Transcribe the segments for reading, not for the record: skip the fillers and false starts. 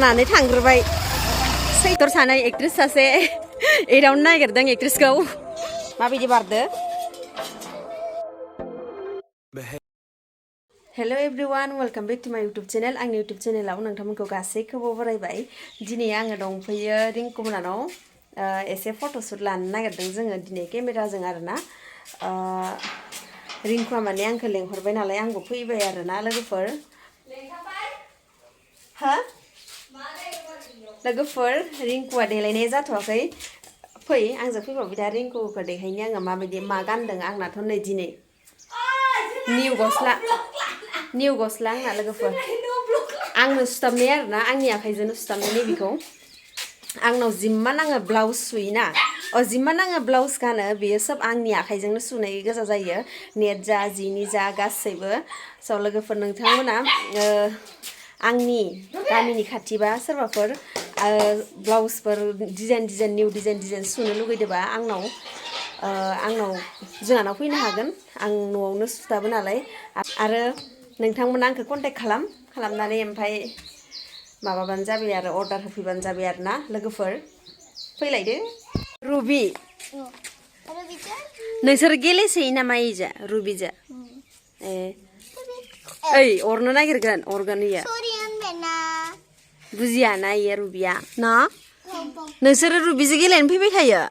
नानै थांग्रोबाय सैतर सानै एक्ट्रेस सासे एदावनो नागिरदों एक्ट्रेसखौ माबायदि बारदो hello everyone welcome back to my YouTube channel आंनि यूट्यूब चैनलाव नोंथांमोनखौ गासैखौबो बरायबाय दिनै आङो दंफैयो रिंकुमोनानाव एसे फट'शूट लानो नागिरदों जोङो दिनै केमेराजों आरोना रिंकुआ माने आंखौ लेंहरबाय नालाय आंबो फैबाय आरोना लोगोफोर हा लोगोफोर रिंकुआ देलायनाया जाथ'वाखै फै आंजों फैबावबाय दा रिंकुखौ देखायनि आङो माबायदि मा गानदों आंनाथ' नै दिनै निउ गस्ला आंना लोगोफोर आंनो सुथाबनाय आरोना आंनि आखाइजोंनो सुथाबनाय नैबेखौ आंनाव जिम्मान आङो ब्लाउस सुयोना जिम्मान आङो ब्लाउस गानो बेयो सब आंनि आखाइजोंनो सुनाय गोजा जायो नेट जा जिनि जा गासैबो स' लोगोफोर नोंथांमोना आंनि गामिनि खाथिबा सोरबाफोर ब्लाउसफोर डिजाइन निउ डिजाइन सुनो लुगैदोंबा आंनाव जोंहानाव फैनो हागोन आं न'आवनो सुथाबो नालाय आरो नोंथांमोना आंखौ कन्टेक्ट खालामनानै ओमफ्राय माबाबानो जाबाय आरो अर्डार होफैबानो जाबाय आरो ना लोगोफोर फैलायदो रुबि नोंसोर गेलेसोयो नामा इजा रुबिजा ओइ अरनो नागिरगोन अरगोन इयो बुजिया ना इयो रुबिया ना नोंसोरो रुबिजों गेलेनो फैबाय थायो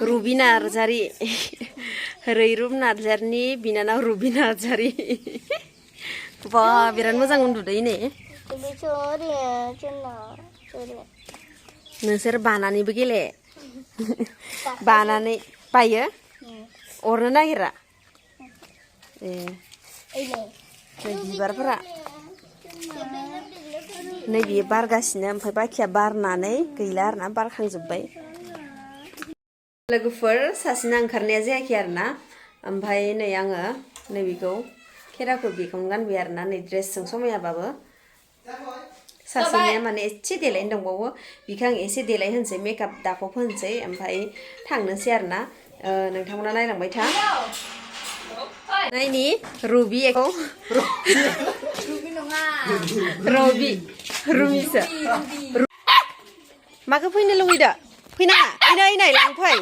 रुबि नार्जारि रैरुब नार्जारिनि बिनानाव रुबि नार्जारि बा बिराद मोजां उन्दुदों ने नोंसोर बानानैबो गेले बानानै बायो अरनो नागिरा बिबारफोरा नै बियो बारगासिनो ओमफ्राय बाखिया बारनानै गैला आरोना बारखांजोब्बाय लोगोफोर सासेना ओंखारनाया जायाखै आरोना ओमफ्राय नै आङो नैबेखौ खेराखौ बेखौनो गानबाय आरोना नै ड्रेसजों समायाबाबो सासेनिया माने एसे देलायनो दंबावो बिखौ आं एसे देलाय होनोसै मेकआप दाखब होनोसै ओमफ्राय थांनोसै आरोना नोंथांमोना नायलांबाय था नायनि रुबिखौ रुबिसो माखौ फैनो लुगैदो फैनाङा इनाय लांफै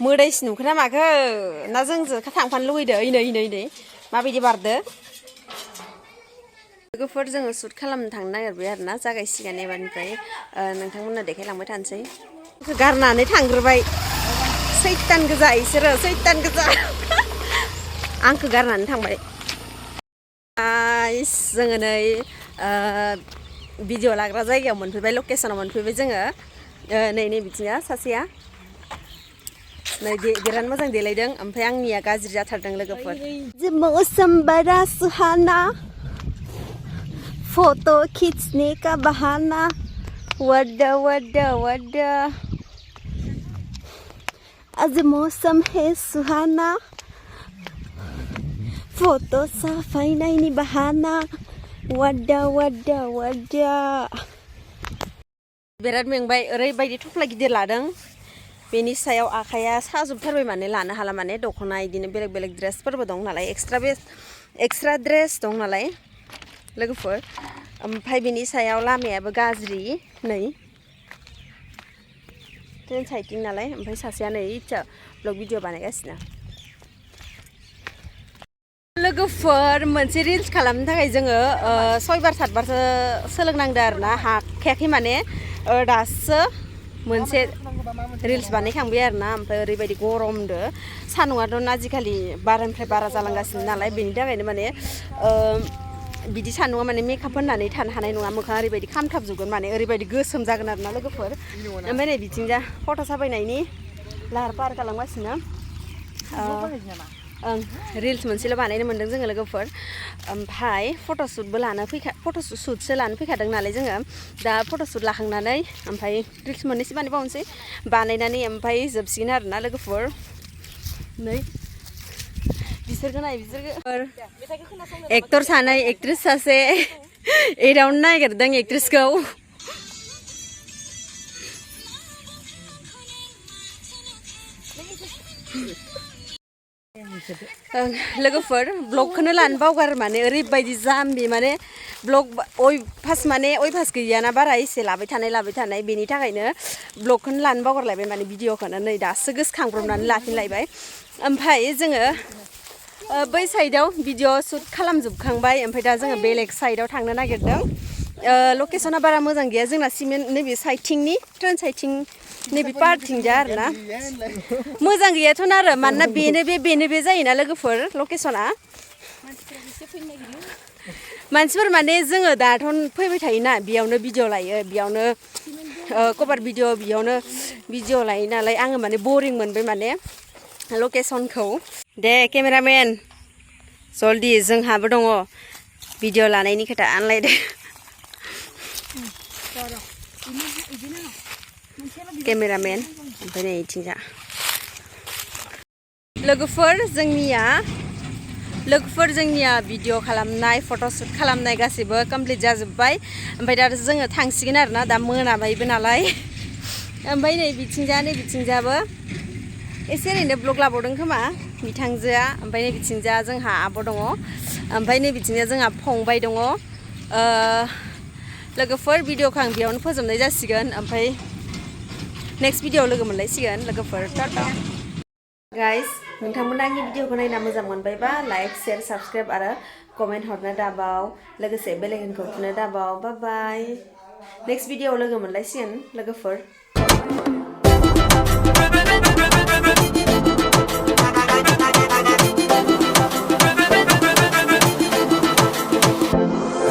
मोदायसो नुखोना माखो ना जोंजों थांफानो लुगैदो इनै माबायदि बारदो लोगोफोर जोङो शुट खालामनो थांनो नागिरबाय आरोना जागायसिगोन एबारनिफ्राय नोंथांमोननो देखायलांबाय थानोसै गारनानै थांग्रोबाय सैतान गोजा इसोरो सैतान गोजा आंखौ गारनानै थांबाय जोङो नै भिडिअ लाग्रा जायगायाव मोनफैबाय लकेसनाव मोनफैबाय जोङो नै बिथिङा सासेया नै बिराद मोजां देलायदों ओमफ्राय आंनिया गाज्रि जाथारदों लोगोफोर मौसम बड़ा सुहाना फोटो खींचने का बहाना वड्डा आज मौसम है सुहाना फोटो साफायनायनि बहाना वड्डा बिराद मेंबाय ओरैबायदि थफ्ला गिदिर लादों बेनि सायाव आखाइया साजोबथारबाय माने लानो हाला माने दख'ना बिदिनो बेलेग ड्रेसफोरबो दं नालाय एक्सट्रा ड्रेस दं नालाय लोगोफोर ओमफ्राय बेनि सायाव लामायाबो गाज्रि नै ट्रेन साइडथिं नालाय ओमफ्राय सासेया नै ब्लग भिडिअ बानायगासिनो लोगोफोर मोनसे रिल्स खालामनो थाखाय जोङो 6 बार 7 बारसो सोलोंनांदों आरोना हाखायाखै माने दासो मोनसे रिल्स बानायखांबाय आरोना ओमफ्राय ओरैबायदि गरमदो सान्दुंआथ' आजिखालि बारानिफ्राय बारा जालांगासिनो नालाय बेनि थाखायनो माने बिदि सान्दुंआ माने मेकआप होननानै थानो हानाय नङा मोखाङा ओरैबायदि खामथाबजोबगोन माने ओरैबायदि गोसोम जागोन आरोना लोगोफोर ओमफ्राय नै बिथिंजा फट' साफायनायनि लाहार फाहार खालामगासिनो रिल्स मोनसेल' बानायनो मोन्दों जोङो लोगोफोर ओमफ्राय फट'शुटसो लानो फैखादों नालाय जोङो दा फट'शुट लाखांनानै ओमफ्राय रिल्स मोननैसो बानायनानै ओमफ्राय जोबसिगोन आरोना लोगोफोर नै बिसोरखौ एक्टर सानै एक्ट्रेस सासे एदावनो नागिरदों एक्ट्रेसखौ लोगोफोर ब्लगखौनो लानो बावगार माने ओरैबायदि जाम्बि माने ब्लग फार्स्ट माने फार्स्ट गैयाना बारा एसे लाबाय थानाय बेनि थाखायनो ब्लगखौनो लानो बावगारलायबाय माने भिडिअखौनो नै दासो गोसोखांब्रबनानै लाफिनलायबाय ओमफ्राय जोङो बै साइडआव भिडिअ शुट खालामजोबखांबाय ओमफ्राय दा जोङो बेलेग साइडआव थांनो नागिरदों लकेसना बारा मोजां गैया जोंना सिमेन्ट नैबे साइडथिंनि ट्रेन साइडथिं नैबे पार्कथिंजा आरोना मोजां गैयाथ' आरो मानोना बेनो बे जायोना लोगोफोर लकेसना मानसिफोर माने जोङो दाथ' फैबाय थायोना बेयावनो भिडिअ लायो बेयावनो कभार भिडिअ बेयावनो भिडिअ लायो नालाय आङो माने बरिं मोनबाय माने लकेसनखौ दे केमेरामेन जल्दि जोंहाबो दङ भिडिअ लानायनि खोथा आनलायदो केमेरामेन ओमफ्राय नै इथिंजा लोगोफोर जोंनिया भिडिअ खालामनाय फट'शुट खालामनाय गासैबो कमप्लिट जाजोब्बाय ओमफ्राय दा जोङो थांसिगोन आरोना दा मोनाबायबो नालाय ओमफ्राय नै बिथिंजाबो एसे ओरैनो ब्लग लाबावदों खोमा बिथांजोआ ओमफ्राय नै बिथिंजा जोंहा आब' दङ ओमफ्राय नै बिथिंजा जोंहा फंबाय दङ लोगोफोर भिडिअखौ आं बेयावनो फोजोबनाय जासिगोन ओमफ्राय नेक्स्ट भिडिअआव लोगो मोनलायसिगोन लोगोफोर टाटा गाइस नोंथांमोना आंनि भिडिअखौ नायना मोजां मोनबायबा लाइक शेयार साबस्क्राइब आरो कमेन्ट हरनो दाबाव लोगोसे बेल आइकनखौ थुनो दाबाव बाय बाय नेक्स्ट भिडिअआव लोगो मोनलायसिगोन लोगोफोर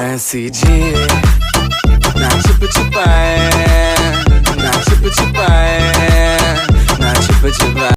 ऐसी जिए ना छिप छिपाए